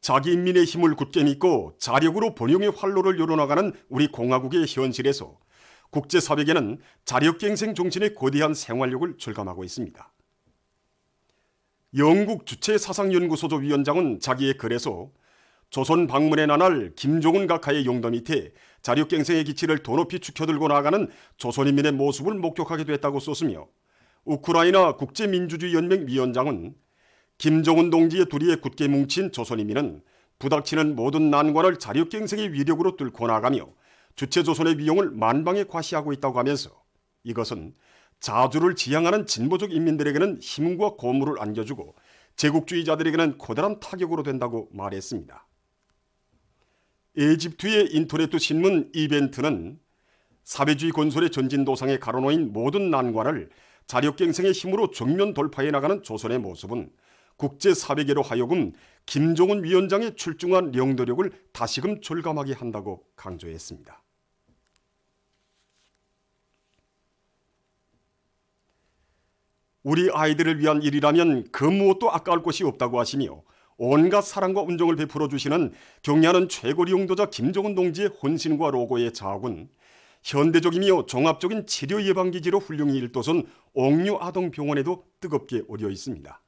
자기 인민의 힘을 굳게 믿고 자력으로 번영의 활로를 열어나가는 우리 공화국의 현실에서 국제사회계는 자력갱생 정신의 거대한 생활력을 절감하고 있습니다. 영국 주체사상연구소조 위원장은 자기의 글에서 조선 방문의 나날 김정은 각하의 용도 밑에 자력갱생의 기치를 더 높이 축혀들고 나아가는 조선인민의 모습을 목격하게 됐다고 썼으며, 우크라이나 국제민주주의연맹 위원장은 김정은 동지의 두리에 굳게 뭉친 조선인민은 부닥치는 모든 난관을 자력갱생의 위력으로 뚫고 나가며 주체조선의 위용을 만방에 과시하고 있다고 하면서, 이것은 자주를 지향하는 진보적 인민들에게는 힘과 고무를 안겨주고 제국주의자들에게는 커다란 타격으로 된다고 말했습니다. 이집트의 인터넷 신문 이벤트는 사회주의 건설의 전진도상에 가로놓인 모든 난관을 자력갱생의 힘으로 정면 돌파해 나가는 조선의 모습은 국제사회계로 하여금 김정은 위원장의 출중한 영도력을 다시금 절감하게 한다고 강조했습니다. 우리 아이들을 위한 일이라면 그 무엇도 아까울 것이 없다고 하시며, 온갖 사랑과 운정을 베풀어 주시는 경애하는 최고리 용도자 김정은 동지의 헌신과 로고의 자아군, 현대적이며 종합적인 치료 예방기지로 훌륭히 일도선 옥류 아동병원에도 뜨겁게 어려 있습니다.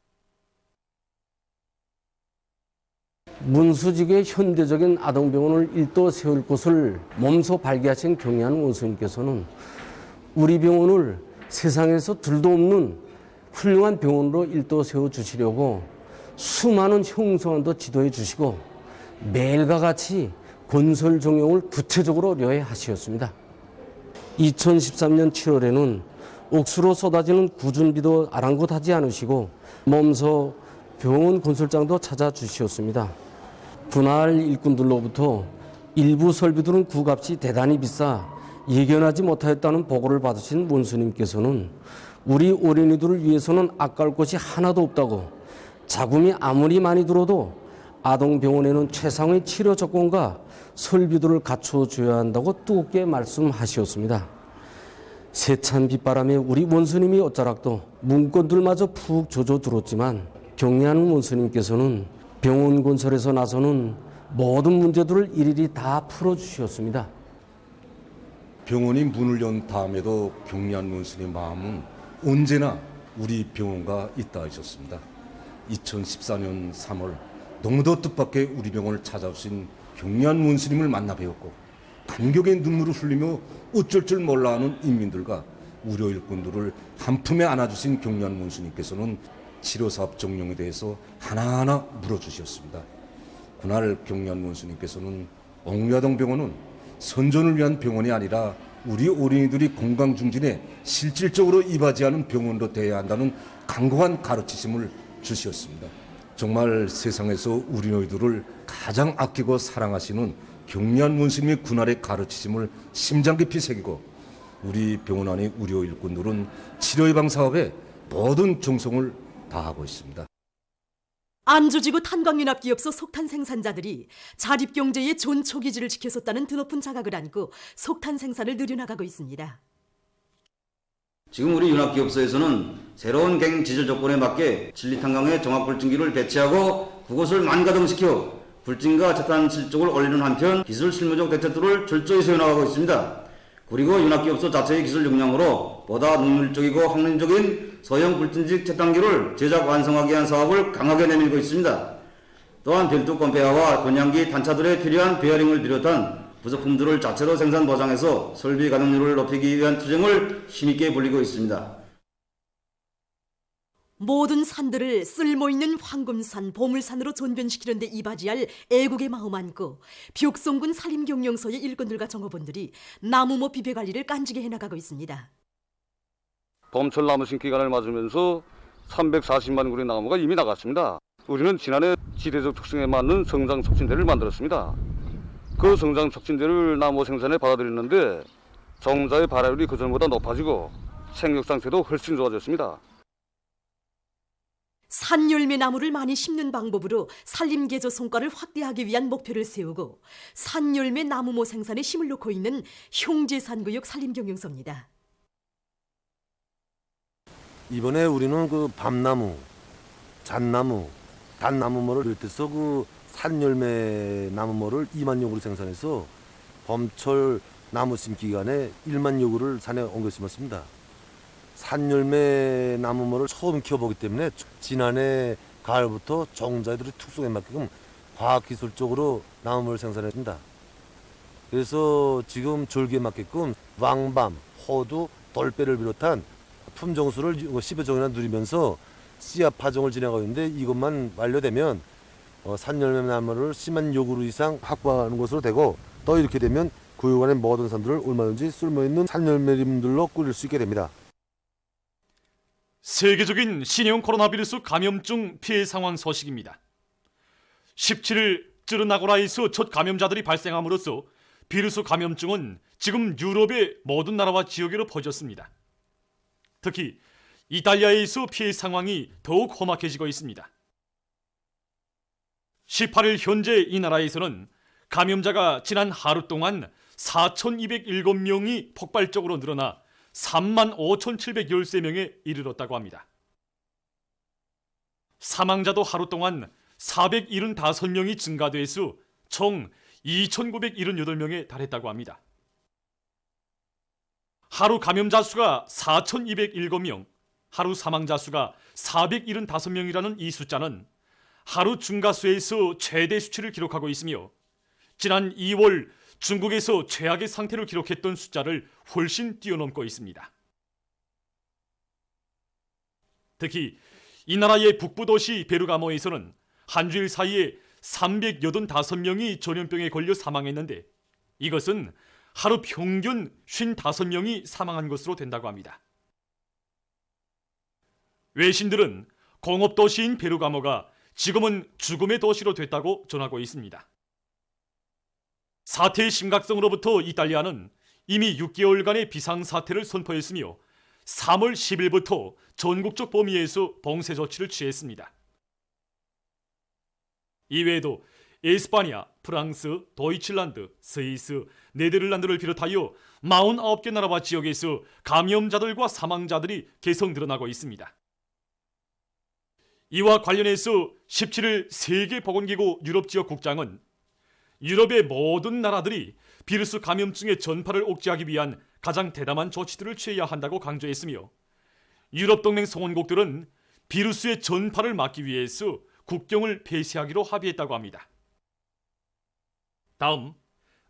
문수지구의 현대적인 아동병원을 일도 세울 곳을 몸소 발기하신 경애하는 원수님께서는 우리 병원을 세상에서 둘도 없는 훌륭한 병원으로 일도 세워주시려고 수많은 형성안도 지도해 주시고 매일과 같이 건설 종용을 구체적으로 의뢰 하시었습니다. 2013년 7월에는 옥수로 쏟아지는 구준비도 아랑곳하지 않으시고 몸소 병원 건설장도 찾아주시었습니다. 분할 일꾼들로부터 일부 설비들은 구값이 대단히 비싸 예견하지 못하였다는 보고를 받으신 문수님께서는 우리 어린이들을 위해서는 아까울 것이 하나도 없다고, 자금이 아무리 많이 들어도 아동병원에는 최상의 치료 조건과 설비들을 갖춰줘야 한다고 뜨겁게 말씀하셨습니다. 세찬 빗바람에 우리 원수님이 어쩌락도 문건들마저 푹 젖어들었지만 경애하는 원수님께서는 병원 건설에서 나서는 모든 문제들을 일일이 다 풀어주셨습니다. 병원이 문을 연 다음에도 경리한 원수님의 마음은 언제나 우리 병원과 있다 하셨습니다. 2014년 3월 너무도 뜻밖의 우리 병원을 찾아오신 경리한 원수님을 만나 뵈었고, 감격의 눈물을 흘리며 어쩔 줄 몰라 하는 인민들과 우려 일꾼들을 한 품에 안아주신 경리한 원수님께서는 치료사업 종용에 대해서 하나하나 물어주셨습니다. 그날 경리한 원수님께서는 옥류아동병원은 선전을 위한 병원이 아니라 우리 어린이들이 건강 중진에 실질적으로 이바지하는 병원으로 되어야 한다는 강고한 가르치심을 주셨습니다. 정말 세상에서 우리 너희들을 가장 아끼고 사랑하시는 경리한 원수님의 그날의 가르치심을 심장 깊이 새기고 우리 병원 안의 의료 일꾼들은 치료 예방 사업에 모든 정성을 다하고 있습니다. 안주지구 탄광윤합기업소 석탄 생산자들이 자립경제의 존초기지를 지켜섰다는 드높은 자각을 안고 석탄 생산을 늘려나가고 있습니다. 지금 우리 윤합기업소에서는 새로운 갱 지질 조건에 맞게 진리탄광의 종합불증기를 배치하고 그곳을 만가동시켜 불증과 채탄 실적을 올리는 한편 기술 실무적 대책들을 철저히 세워나가고 있습니다. 그리고 윤합기업소 자체의 기술 역량으로 보다 능률적이고 확률적인 소형 불진직 채탄기를 제작 완성하기 위한 사업을 강하게 내밀고 있습니다. 또한 별도 컴페어와 권양기 단차들에 필요한 베어링을 비롯한 부속품들을 자체로 생산 보장해서 설비 가동률을 높이기 위한 투쟁을 힘있게 벌이고 있습니다. 모든 산들을 쓸모있는 황금산, 보물산으로 전변시키는 데 이바지할 애국의 마음 안고 벽송군 산림경영소의 일꾼들과 정업원들이 나무모 비배관리를 깐지게 해나가고 있습니다. 봄철 나무 심기 기간을 맞으면서 340만 그루의 나무가 이미 나갔습니다. 우리는 지난해 지대적 특성에 맞는 성장 촉진대를 만들었습니다. 그 성장 촉진제를 나무 생산에 받아들였는데 종자의 발화율이 그전보다 높아지고 생육 상태도 훨씬 좋아졌습니다. 산열매 나무를 많이 심는 방법으로 산림개조 성과를 확대하기 위한 목표를 세우고 산열매 나무모 생산에 힘을 놓고 있는 형제산구역 산림경영소입니다. 이번에 우리는 그 밤나무, 잣나무, 단나무모를 비롯해서 그 산열매 나무모를 2만 여구를 생산해서 봄철 나무 심기 기간에 1만 여구를 산에 옮겨 심었습니다. 산열매 나무모를 처음 키워보기 때문에 지난해 가을부터 종자들의 특성에 맞게끔 과학기술적으로 나무모를 생산했습니다. 그래서 지금 절기에 맞게끔 왕밤, 호두, 돌배를 비롯한 품종수를 10여 종이나 누리면서 씨앗 파종을 진행하고 있는데 이것만 완료되면 산열매 나무를 10만 여그루 이상 확보하는 것으로 되고 또 이렇게 되면 구역안의 모든 산들을 얼마든지 쓸모있는 산열매림들로 꾸릴 수 있게 됩니다. 세계적인 신형 코로나 바이러스 감염증 피해 상황 소식입니다. 17일 쯔르나고라에서 첫 감염자들이 발생함으로써 비루스 감염증은 지금 유럽의 모든 나라와 지역으로 퍼졌습니다. 특히 이탈리아에서 피해 상황이 더욱 험악해지고 있습니다. 18일 현재 이 나라에서는 감염자가 지난 하루 동안 4,207명이 폭발적으로 늘어나 35,713명에 이르렀다고 합니다. 사망자도 하루 동안 475명이 증가돼서 총 2,978명에 달했다고 합니다. 하루 감염자 수가 4,207명, 하루 사망자 수가 475명이라는 이 숫자는 하루 증가수에서 최대 수치를 기록하고 있으며 지난 2월 중국에서 최악의 상태를 기록했던 숫자를 훨씬 뛰어넘고 있습니다. 특히 이 나라의 북부 도시 베르가모에서는 한 주일 사이에 385명이 전염병에 걸려 사망했는데 이것은 하루 평균 55명이 사망한 것으로 된다고 합니다. 외신들은 공업도시인 베르가모가 지금은 죽음의 도시로 됐다고 전하고 있습니다. 사태의 심각성으로부터 이탈리아는 이미 6개월간의 비상사태를 선포했으며 3월 10일부터 전국적 범위에서 봉쇄 조치를 취했습니다. 이외에도 에스파냐, 프랑스, 도이칠란드, 스위스, 네덜란드를 비롯하여 49개 나라와 지역에서 감염자들과 사망자들이 계속 늘어나고 있습니다. 이와 관련해서 17일 세계보건기구 유럽지역 국장은 유럽의 모든 나라들이 비루스 감염증의 전파를 억제하기 위한 가장 대담한 조치들을 취해야 한다고 강조했으며 유럽동맹 성원국들은 비루스의 전파를 막기 위해서 국경을 폐쇄하기로 합의했다고 합니다. 다음,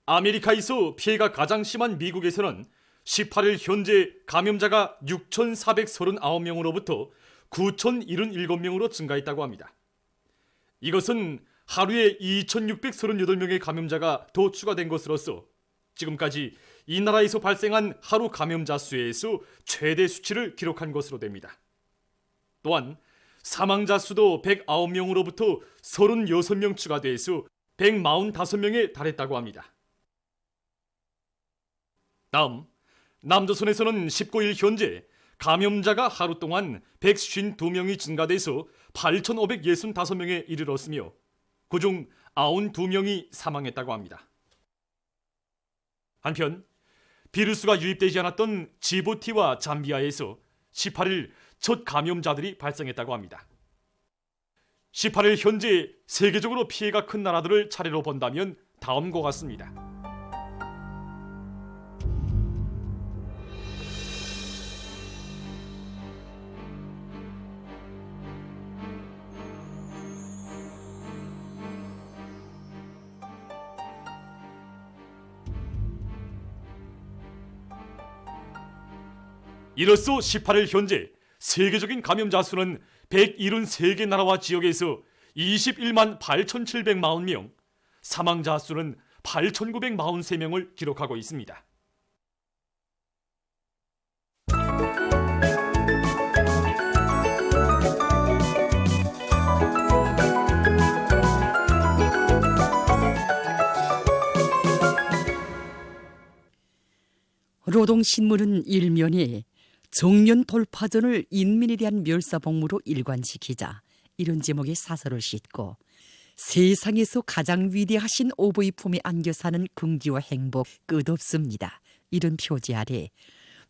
아메리카에서 피해가 가장 심한 미국에서는 18일 현재 감염자가 6,439명으로부터 9,077명으로 증가했다고 합니다. 이것은 하루에 2,638명의 감염자가 더 추가된 것으로서 지금까지 이 나라에서 발생한 하루 감염자 수에서 최대 수치를 기록한 것으로 됩니다. 또한 사망자 수도 109명으로부터 36명 추가돼서 145명에 달했다고 합니다. 다음, 남조선에서는 19일 현재 감염자가 하루 동안 152명이 증가돼서 8,565명에 이르렀으며 그중 92명이 사망했다고 합니다. 한편 비루스가 유입되지 않았던 지부티와 잠비아에서 18일 첫 감염자들이 발생했다고 합니다. 18일 현재 세계적으로 피해가 큰 나라들을 차례로 본다면 다음과 같습니다. 이로써 18일 현재 세계적인 감염자 수는 173개 나라와 지역에서 21만 8,740명, 사망자 수는 8,943명을 기록하고 있습니다. 노동신문은 일면에 정년 돌파전을 인민에 대한 멸사복무로 일관시키자 이런 제목의 사설을 싣고 세상에서 가장 위대하신 오브의 품에 안겨 사는 긍지와 행복 끝없습니다. 이런 표지 아래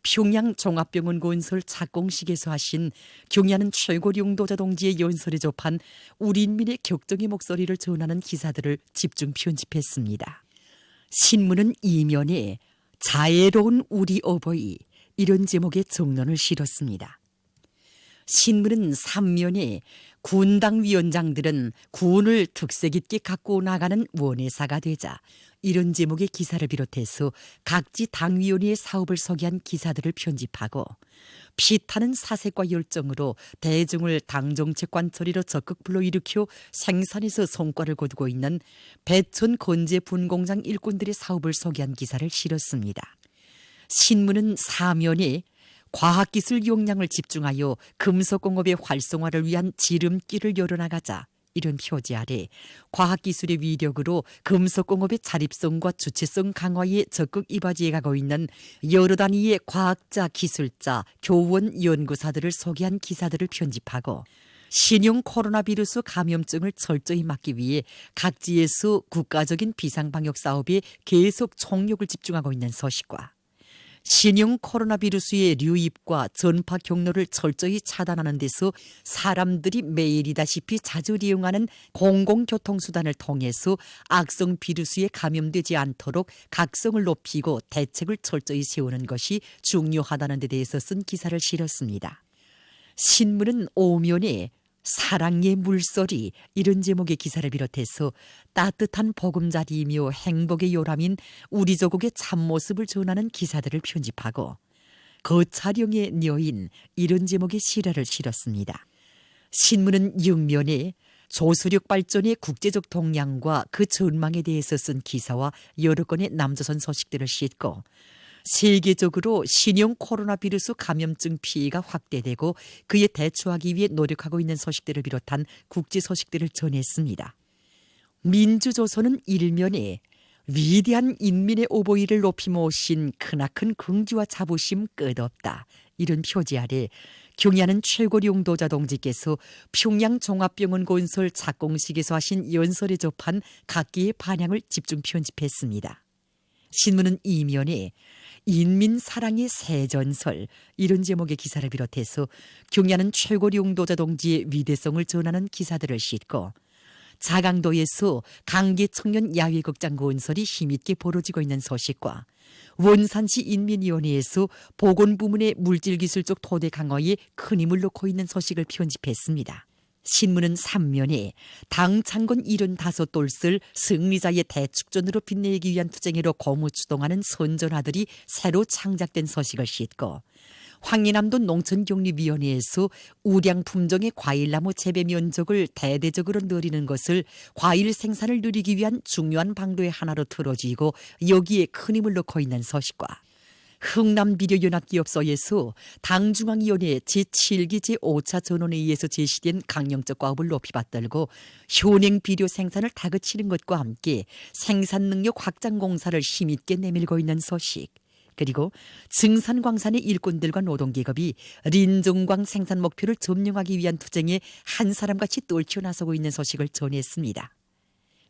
평양 종합병원 건설 착공식에서 하신 경야는 최고 용도자 동지의 연설에 접한 우리 인민의 격정의 목소리를 전하는 기사들을 집중 편집했습니다. 신문은 이면에 자애로운 우리 어버이 이런 제목의 정론을 실었습니다. 신문은 3면에 군당 위원장들은 군을 특색 있게 갖고 나가는 원회사가 되자 이런 제목의 기사를 비롯해서 각지 당위원회의 사업을 소개한 기사들을 편집하고 피타는 사색과 열정으로 대중을 당정책 관처리로 적극 불러일으켜 생산에서 성과를 거두고 있는 배천 건재 분공장 일꾼들의 사업을 소개한 기사를 실었습니다. 신문은 4면에 과학기술 역량을 집중하여 금속공업의 활성화를 위한 지름길을 열어나가자 이런 표지 아래 과학기술의 위력으로 금속공업의 자립성과 주체성 강화에 적극 이바지해 가고 있는 여러 단위의 과학자, 기술자, 교원, 연구사들을 소개한 기사들을 편집하고 신형 코로나 비루스 감염증을 철저히 막기 위해 각지에서 국가적인 비상방역 사업에 계속 총력을 집중하고 있는 소식과 신형 코로나 비루스의 유입과 전파 경로를 철저히 차단하는 데서 사람들이 매일이다시피 자주 이용하는 공공교통수단을 통해서 악성 비루스에 감염되지 않도록 각성을 높이고 대책을 철저히 세우는 것이 중요하다는 데 대해서 쓴 기사를 실었습니다. 신문은 5면에 사랑의 물소리 이런 제목의 기사를 비롯해서 따뜻한 보금자리이며 행복의 요람인 우리 조국의 참모습을 전하는 기사들을 편집하고 거차령의 여인 이런 제목의 시라를 실었습니다. 신문은 6면에 조수력 발전의 국제적 동향과 그 전망에 대해서 쓴 기사와 여러 건의 남조선 소식들을 싣고 세계적으로 신형 코로나 비루스 감염증 피해가 확대되고 그에 대처하기 위해 노력하고 있는 소식들을 비롯한 국제 소식들을 전했습니다. 민주조선은 1면에 위대한 인민의 오보이를 높이 모신 크나큰 긍지와 자부심 끝없다. 이런 표지 아래 경야는 최고 용도자 동지께서 평양 종합병원 건설 착공식에서 하신 연설에 접한 각기의 반향을 집중 편집했습니다. 신문은 2면에 인민 사랑의 새전설 이런 제목의 기사를 비롯해서 경야는 최고 용도자 동지의 위대성을 전하는 기사들을 싣고 자강도에서 강계 청년 야외극장 건설이 힘있게 벌어지고 있는 소식과 원산시 인민위원회에서 보건부문의 물질기술적 토대 강화에 큰 힘을 놓고 있는 소식을 편집했습니다. 신문은 3면에 당 창건 75돌을 승리자의 대축전으로 빛내기 위한 투쟁으로 고무추동하는 선전아들이 새로 창작된 소식을 싣고 황해남도 농촌격리위원회에서 우량 품종의 과일나무 재배 면적을 대대적으로 늘리는 것을 과일 생산을 늘리기 위한 중요한 방도의 하나로 틀어지고 여기에 큰 힘을 넣고 있는 소식과 흥남비료연합기업소에서 당중앙위원회 제7기 제5차 전원에 의해서 제시된 강령적 과업을 높이 받들고 현행비료 생산을 다그치는 것과 함께 생산능력 확장 공사를 힘있게 내밀고 있는 소식, 그리고 증산광산의 일꾼들과 노동계급이 린종광 생산 목표를 점령하기 위한 투쟁에 한 사람같이 떨쳐 나서고 있는 소식을 전했습니다.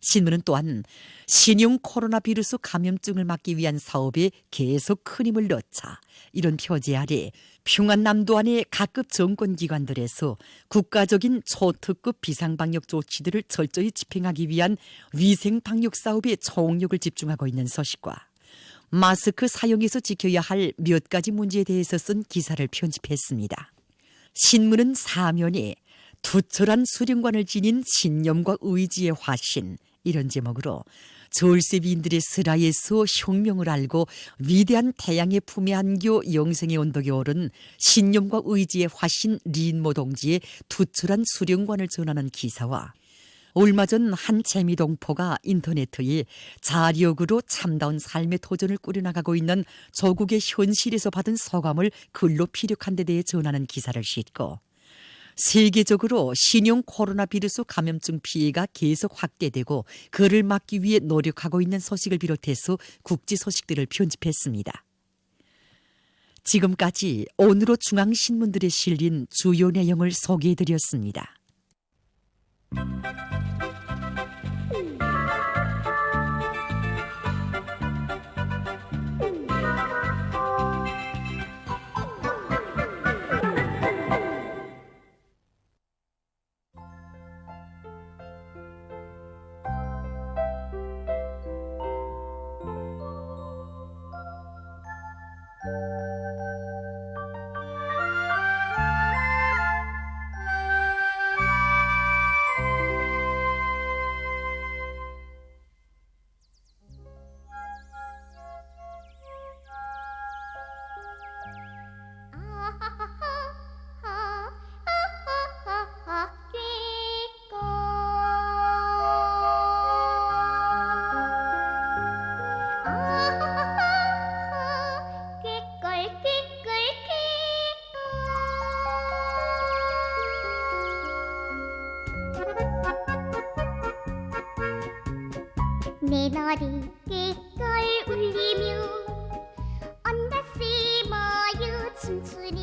신문은 또한 신형 코로나 비루스 감염증을 막기 위한 사업에 계속 큰 힘을 넣자 이런 표제 아래 평안남도안의 각급 정권기관들에서 국가적인 초특급 비상방역 조치들을 철저히 집행하기 위한 위생방역 사업에 총력을 집중하고 있는 소식과 마스크 사용에서 지켜야 할 몇 가지 문제에 대해서 쓴 기사를 편집했습니다. 신문은 4면에 투철한 수령관을 지닌 신념과 의지의 화신 이런 제목으로 절세비인들의 슬하에서 혁명을 알고 위대한 태양의 품에 안겨 영생의 언덕에 오른 신념과 의지의 화신 린모 동지의 투철한 수령관을 전하는 기사와 얼마 전 한 재미동포가 인터넷에 자력으로 참다운 삶의 도전을 꾸려나가고 있는 조국의 현실에서 받은 소감을 글로 피력한 데 대해 전하는 기사를 싣고 세계적으로 신형 코로나 비루스 감염증 피해가 계속 확대되고 그를 막기 위해 노력하고 있는 소식을 비롯해서 국제 소식들을 편집했습니다. 지금까지 오늘의 중앙신문들에 실린 주요 내용을 소개해드렸습니다. 내 노래 꾀걸 울리며 언다시 모여 춤추니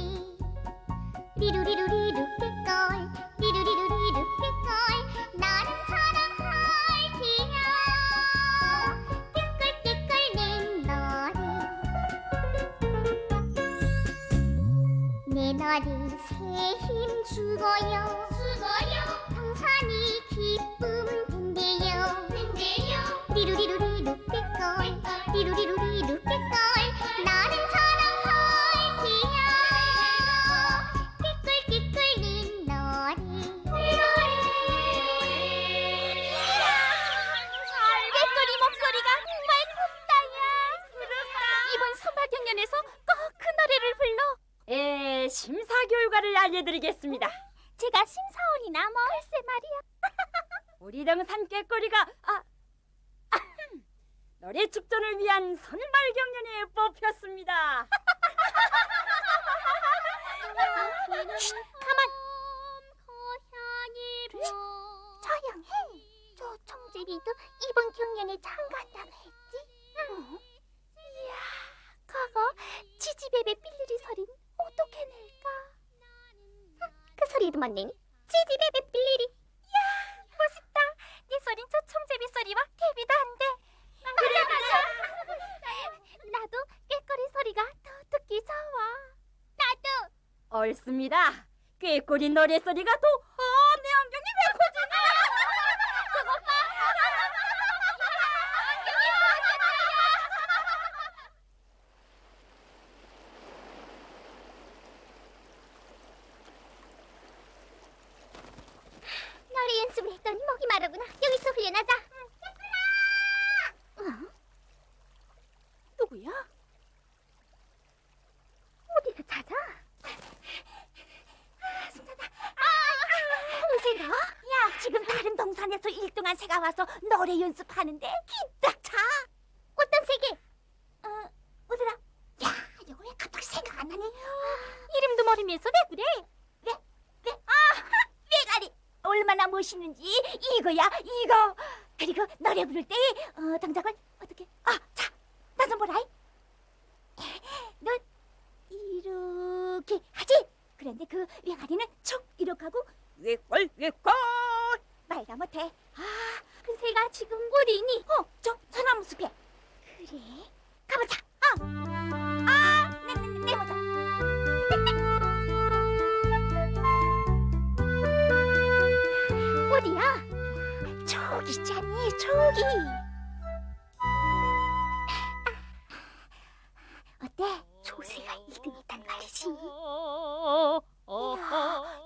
리루리루리루 꾀걸 리루리루리루 꾀걸 나는 사랑할게요 꾀걸 내 노래 내 노래 새 힘 주고요 평산이 기쁨 된대요 리루리루리루 꾀걸 리루리루리루 꾀걸 나는 사랑할게요 꾀걸 내 노래 꾀걸이 목소리가 정말 곱다야 이번 선발 경연에서 꼭 그 노래를 불러 심사 결과를 알려드리겠습니다. 제가 심사원이나 뭐 글쎄 말이야 우리 등산 꾀꼬리가 노래 축전을 위한 선발 경연에 뽑혔습니다. 가만 조용해 저 청재리도 이번 경연에 참가한다고 했지? 이야 그거 지지배배 삘리리 소린 어떻게 낼까? 그 소리도 못 내니? 지지배배 삘리리 이야 멋있다 네 소린 저 청재배 소리와 대비도 안돼 맞아 나도 꾀꼬리 소리가 더 듣기 좋아 나도 옳습니다. 꾀꼬리 노래 소리가 더 내 안경이 왜 커지냐? 저거 봐 노래 연습을 했더니 목이 마르구나 여기서 훈련하자 누구야? 어디서 찾아? 홍새가? 야 지금 다른 동산에서 1등한 새가 와서 노래 연습하는데 기딱 차 어떤 새게? 어디라? 야 이거 왜 갑자기 생각 안 나니? 이름도 모르면서 왜 그래? 왜? 왜가리 얼마나 멋있는지 이거야 이거 그리고 노래 부를 때 동작을 어떻게 자 나 좀 보라 넌 이렇게 하지 그런데 그 외가리는 촉 이렇게 하고 외꼴 말가 못해 그 새가 지금 어디니? 저 소나무 숲에 그래 가보자 내 모자 어디야? 저기 있잖니 저기 어때? 조새가 1등 했단 말이지 이야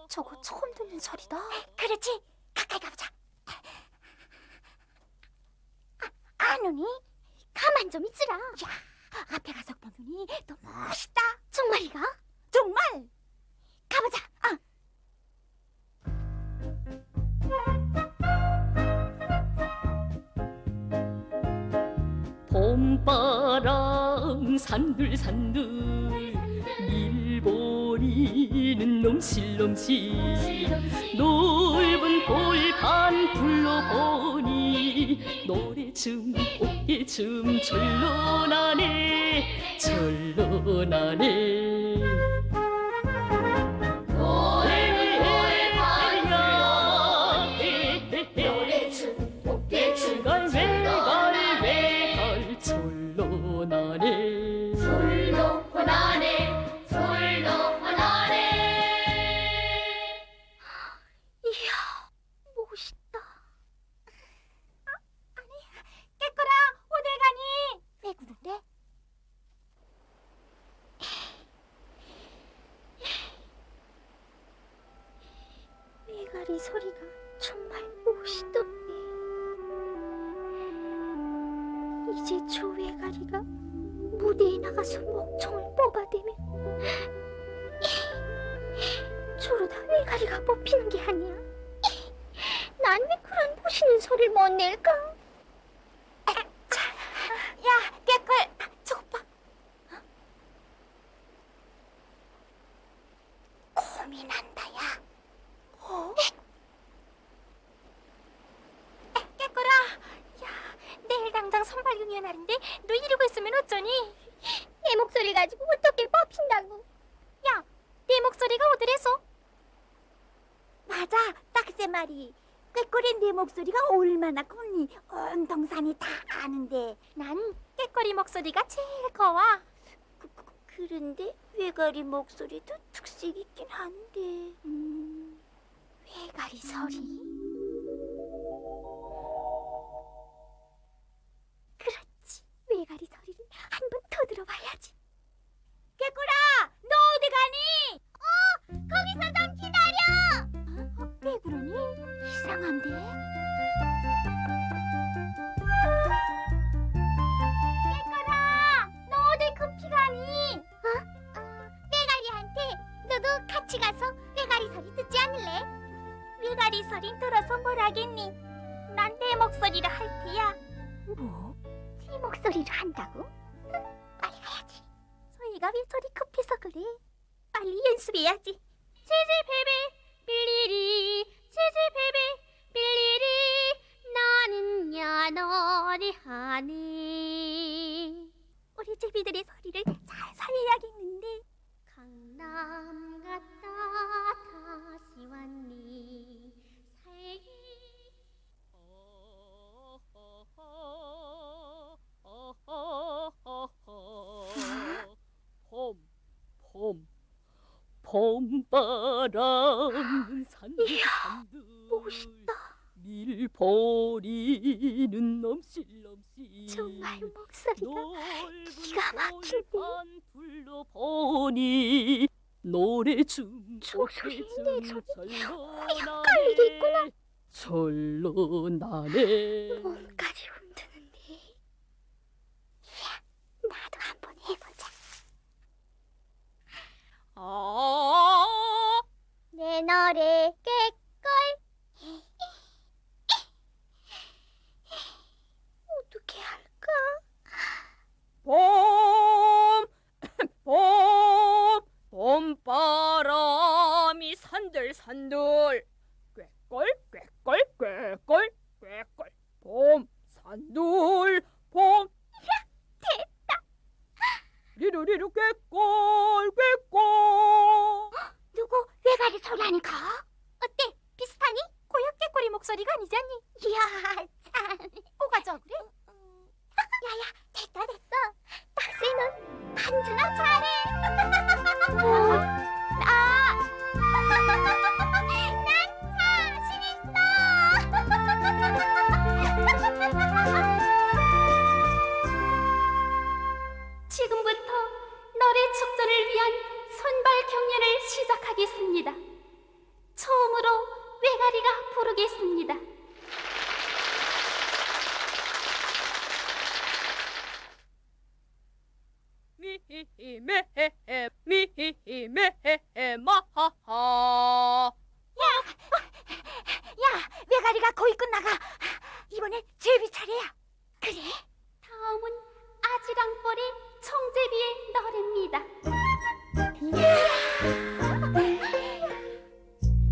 저거 처음 듣는 소리다 그렇지 가까이 가보자 안 오니? 가만 좀 있으라 야 앞에 가서 보더니 너 멋있다 정말이가? 정말 가보자 봄바람 산들산들 밀보리는 넘실넘실 넓은 골반 둘러보니 노래춤 어깨춤 절로나네 노래춤 어깨춤 갈갈 졸로나네 이야 멋있다 아니 깨꼬라 어딜 가니? 왜 그런데? 외가리 소리가 정말 멋있던데 이제 저 외가리가 무대에 나가서 목청을 뽑아대면 저러다 외가리가 뽑히는 게 아니야 난 왜 그런 멋있는 소리를 못 낼까? 야 깨꿀 저거 봐 고민한다 야 깨꿀아 야 내일 다 다른데 너 이러고 있으면 어쩌니? 내 목소리 가지고 어떻게 뽑힌다고? 야, 내 목소리가 어디래서? 맞아, 딱새 말이. 꾀꼬리 내 목소리가 얼마나 컸니? 온 동산이 다 아는데. 난 꾀꼬리 목소리가 제일 커. 그런데 외가리 목소리도 특색 있긴 한데. 외가리 소리? 그렇지, 외가리 소리를 한 번 더 들어봐야지. 꾀꼬라, 너 어디 가니? 거기서 좀 기다려. 왜 그러니? 이상한데? 꾀꼬라, 너 어디 급히 가니? 외가리한테 너도 같이 가서 외가리 소리 듣지 않을래? 외가리 소리 들어서 뭘 하겠니? 난 내 목소리로 할 테야. 뭐? 네 목소리로 한다고? 빨리 가야지. 소희가 왜 소리 급해서 그래? 빨리 연습해야지. 치지베베 빌리리, 치지베베 빌리리, 나는야 노래하네. 우리 제비들의 소리를 잘 살려야겠는데. 강남 갔다 다시 왔니? 살기 봄바람 산들산들 멋있다. 밀보리는 넘실넘실 정말 목소리가 기가 막힌데. 불러보니 노래 저 중독해 소리 내 소리 절로나네 깔리겠구나. 절로나네. 몸까지 흔드는데. 나도 한번 해보자. 내 노래 꾀꼴. 어떻게 할까? 봄바람이 산들산들 꾀꼴 꾀꼴 꾀꼴 꾀꼴 봄 산들 봄. 됐다. 리루리루 꾀꼴 꾀꼴. 누구 외가리 소리 하니까? 어때? 비슷하니? 고역 꾀꼬리 목소리가 아니잖니? 이야, 참. 뭐가 저 그래? 야야, 됐다 됐어. 딱새는 한주나 잘해. 난 자신 있어. 지금부터 노래 축전을 위한 선발 경연을 시작하겠습니다. 처음으로 외가리가 부르겠습니다. 미메마하. 야, 외가리가 거의 끝나가. 이번엔 제비 차례야. 그래? 다음은 아지랑벌의 청제비의 노래입니다.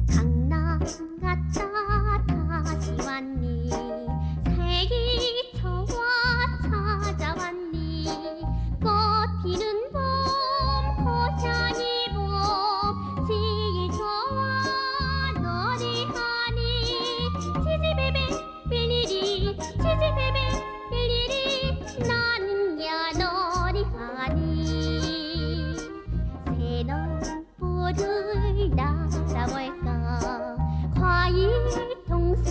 강남 갔다 다시 왔니? 색이 좋아 찾아왔니? 꽃 피는 봄 고향이 봄 제일 좋아 노래하니. 치지베베 빌리리, 치지베베 빌리리, 나는야 노래하니. 새노을을 날아볼까? 과일 동산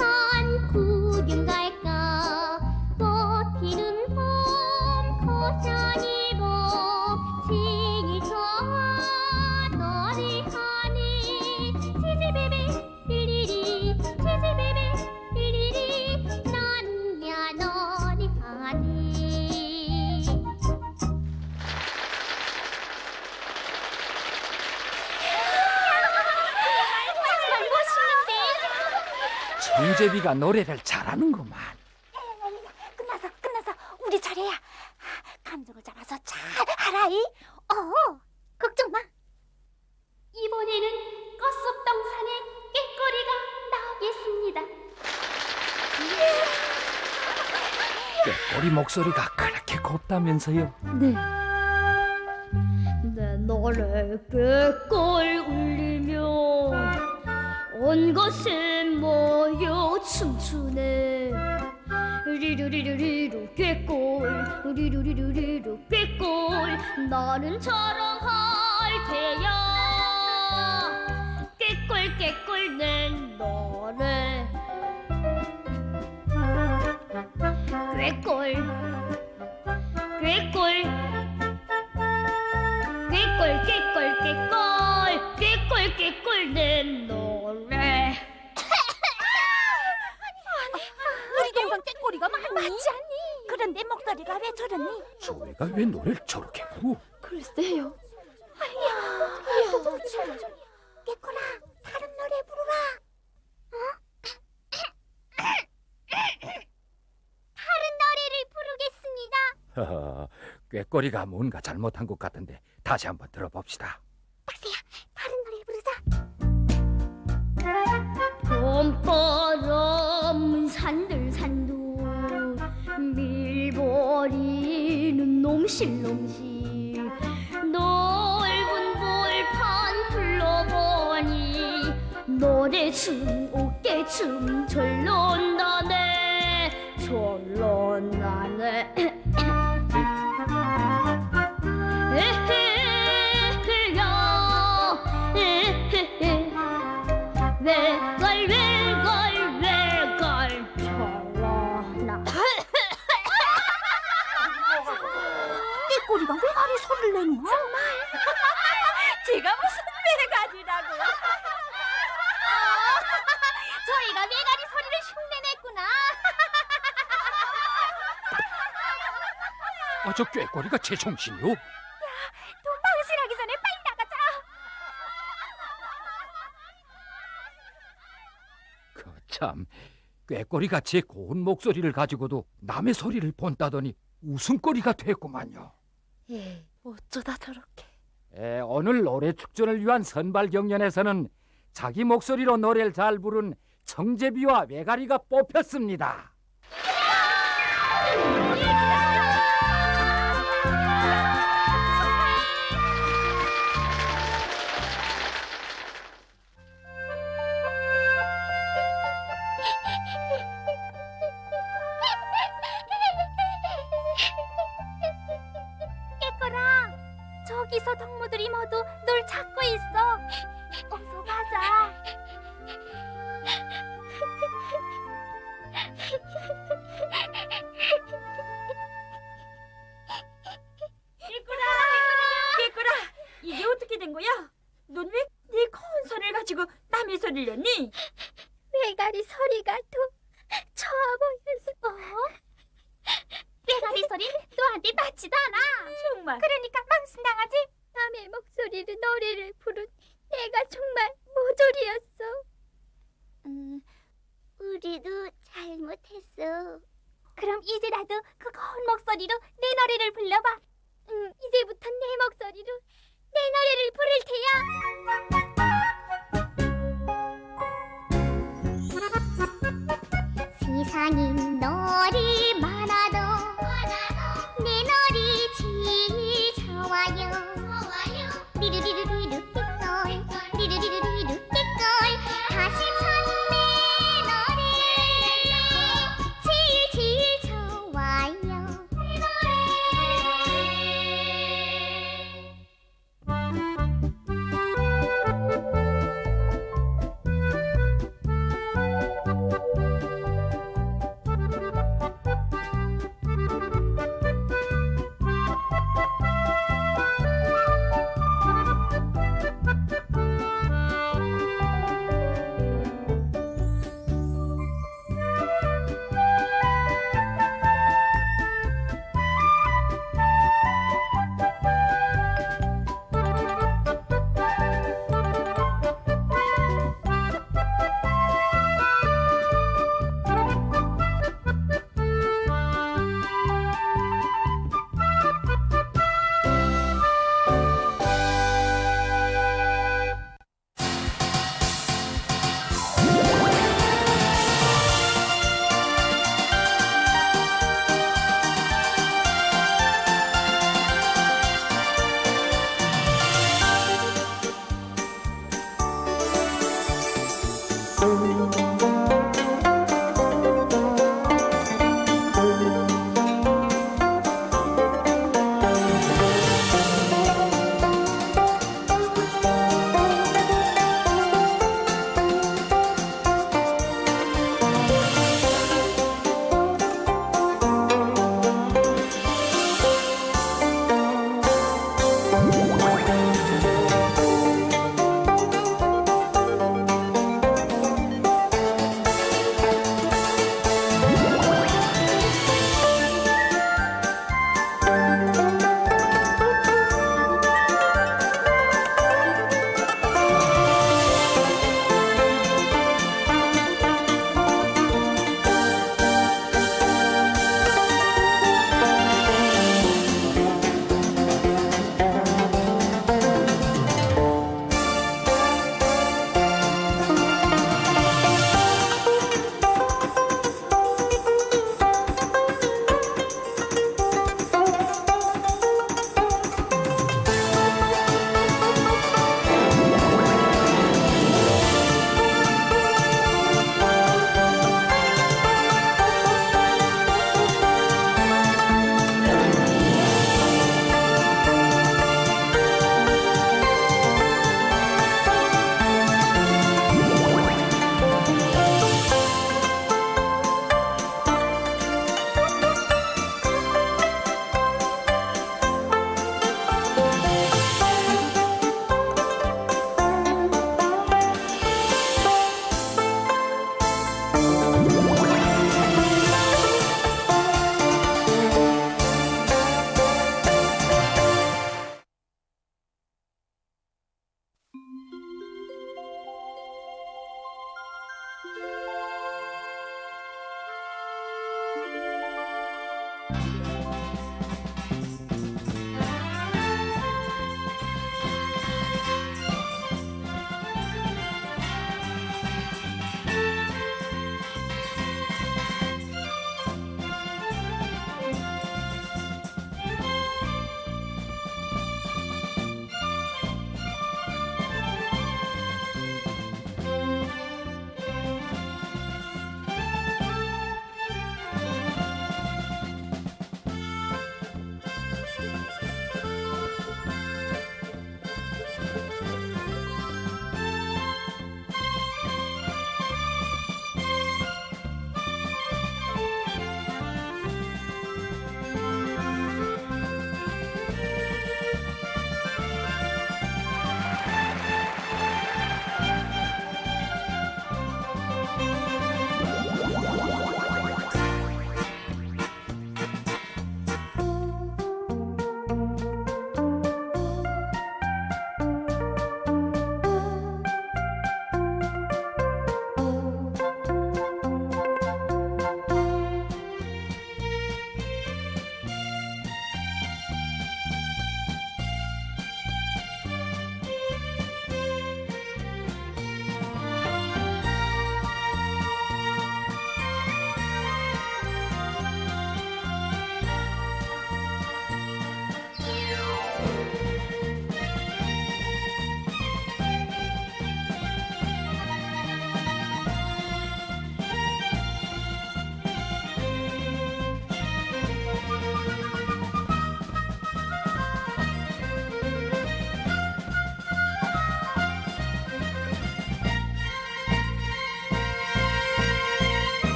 구경 갈까? 꽃 피는 봄 고향이 봄 제일 좋아 노래하니. 치지베베 빌리리, 치지베베 빌리리, 나는야 노래하니. 정제비가 노래를 잘하는구만. 끝나서 우리 차례야. 감정을 잡아서 잘 하라이. 걱정 마. 이번에는 꽃숲동산의 꾀꼬리가 나오겠습니다. 꾀꼬리 목소리가 그렇게 곱다면서요? 네. 내 노래 꾀꼴 울리면 온 것에 모여 춤추네. 리루리루리루 꾀꼴 리루리루리루 꾀꼴 나는 자랑할 테야. 꾀꼴 꾀꼴 내 노래 꾀꼴 꾀꼴 꾀꼴 꾀꼴 꾀꼴 꾀꼴 꾀꼴 내 노래. 우리 동생 꾀꼬리가 많지 않니? 그런데 목소리가 왜 저러니? 저희가 왜 노래를 저렇게 부르? 글쎄요. 꾀꼬라, 다른 노래 부르라. 다른 노래를 부르겠습니다. 하하, 꾀꼬리가 뭔가 잘못한 것 같은데 다시 한번 들어봅시다. 박세야, 다른 노래 부르자. 봄바람은 산들산들 밀버리는 농실농실 넓은 벌판 둘러보니 노래춤 어깨춤 절로 나네 절로 나네. 에헤헤야 에헤헤 외갈 잘라나. 꾀꼬리가 외가리 소리를 내는 거야? 정말? 제가 무슨 외갈이라고요? 저희가 외가리 소리를 흉내냈구나. 저 꾀꼬리가 제정신이요? 돈 방실하기 전에 빨리 나가자. 참, 꾀꼬리가 제 고운 목소리를 가지고도 남의 소리를 본다더니 웃음거리가 됐구만요. 어쩌다 저렇게. 오늘 노래 축전을 위한 선발 경연에서는 자기 목소리로 노래를 잘 부른 정제비와 외가리가 뽑혔습니다. 꾀꼬라, 저기서 동무들이 모두 널 찾고 있어. 어서 가자. 꾀꼬라, 이게 어떻게 된 거야? 넌 왜 네 큰 소리를 가지고 남의 소리를 냈니? 외가리 소리가 더 좋아 보였어. 외가리 소리 너한테 맞지도 않아. 정말. 그러니까 망신당하지. 남의 목소리로 노래를 부른 내가 정말 모조리였어. 우리도 잘못했어. 그럼 이제라도 그 고운 목소리로 내 노래를 불러봐. 이제부터 내 목소리로 내 노래를 부를 테야. 세상엔 노래 많아도 내 노래 제일 좋아요. 리루리루리루 꾀꼴 리루리루리루 꾀꼴 다시 찾네 노래 제일 좋아요.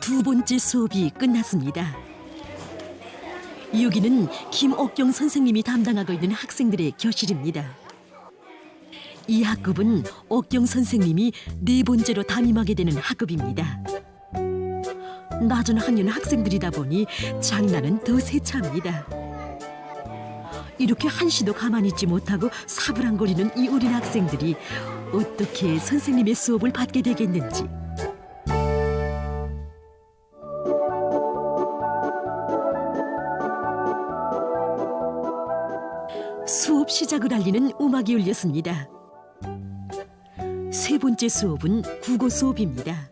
두 번째 수업이 끝났습니다. 여기는 김옥경 선생님이 담당하고 있는 학생들의 교실입니다. 이 학급은 옥경 선생님이 네 번째로 담임하게 되는 학급입니다. 낮은 학년 학생들이다 보니 장난은 더 세차합니다. 이렇게 한시도 가만히 있지 못하고 사부랑거리는 이 어린 학생들이 어떻게 선생님의 수업을 받게 되겠는지. 수업 시작을 알리는 음악이 울렸습니다. 세 번째 수업은 국어 수업입니다.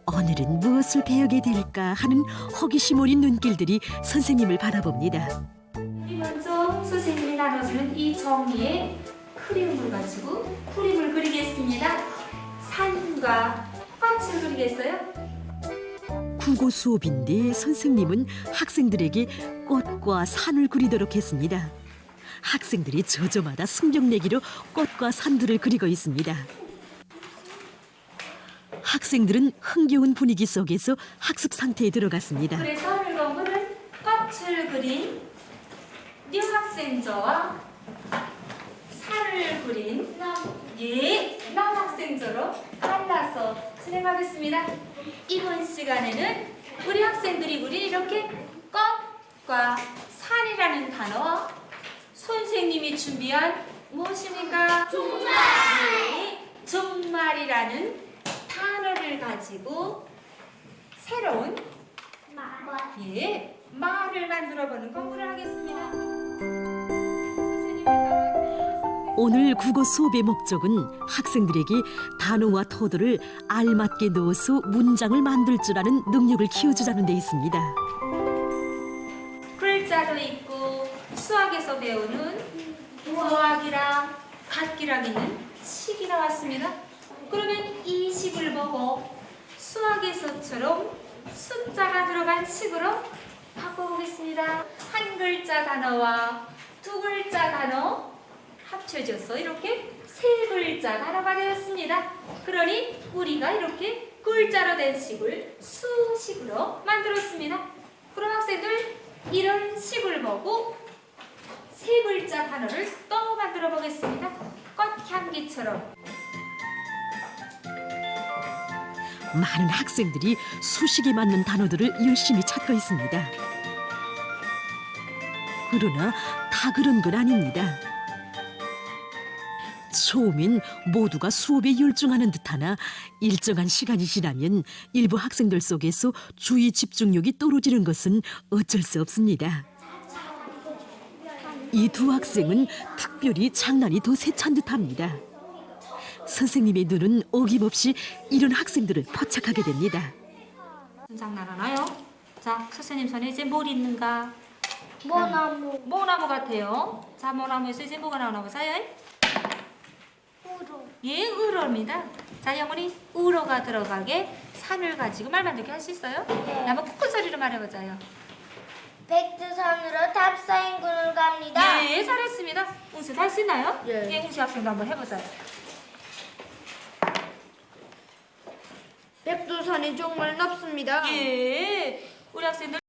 오늘은 무엇을 배우게 될까 하는 호기심 어린 눈길들이 선생님을 바라봅니다. 먼저 선생님이 나눠주는 이 종이에 크림을 가지고 그림을 그리겠습니다. 산과 꽃을 그리겠어요? 국어 수업인데 선생님은 학생들에게 꽃과 산을 그리도록 했습니다. 학생들이 저저마다 승격내기로 꽃과 산들을 그리고 있습니다. 학생들은 흥겨운 분위기 속에서 학습 상태에 들어갔습니다. 그래서 오늘 공부는 꽃을 그린 여학생저와 산을 그린 남학생저로 갈라서 진행하겠습니다. 이번 시간에는 우리 학생들이 그린 이렇게 꽃과 산이라는 단어와 선생님이 준비한 무엇입니까? 종말이라는 단어를 가지고 새로운 말을 만들어보는 공부를 하겠습니다. 오늘 국어 수업의 목적은 학생들에게 단어와 토도를 알맞게 넣어서 문장을 만들 줄 아는 능력을 키워주자는 데 있습니다. 글자도 있고 수학에서 배우는 더하기랑 갓기랑 있는 식이 나왔습니다. 그러면 이 식을 보고 수학에서처럼 숫자가 들어간 식으로 바꿔보겠습니다. 한 글자 단어와 두 글자 단어 합쳐져서 이렇게 세 글자 단어가 되었습니다. 그러니 우리가 이렇게 글자로 된 식을 수식으로 만들었습니다. 그럼 학생들 이런 식을 보고 세 글자 단어를 또 만들어 보겠습니다. 꽃향기처럼. 많은 학생들이 수식에 맞는 단어들을 열심히 찾고 있습니다. 그러나 다 그런 건 아닙니다. 처음엔 모두가 수업에 열중하는 듯하나 일정한 시간이 지나면 일부 학생들 속에서 주의 집중력이 떨어지는 것은 어쩔 수 없습니다. 이 두 학생은 특별히 장난이 더 세찬 듯합니다. 선생님의 눈은 어김없이 이런 학생들을 포착하게 됩니다. 무슨 장난하나요? 자, 선생님 손에 이제 뭘 있는가? 모나무. 모나무 같아요. 자, 모나무에서 이제 뭐가 나오나 보세요. 우로. 예, 우로입니다. 자, 영훈이 우로가 들어가게 산을 가지고 말 만들게 할 수 있어요? 네. 한번 큰 소리로 말해보자요. 백두산으로 탑사인군을 갑니다. 예, 잘했습니다. 웅수 할 수 있나요? 네. 예, 웅수 학생도 한번 해보자요. 백두산이 정말 높습니다. 예, 우리 학생들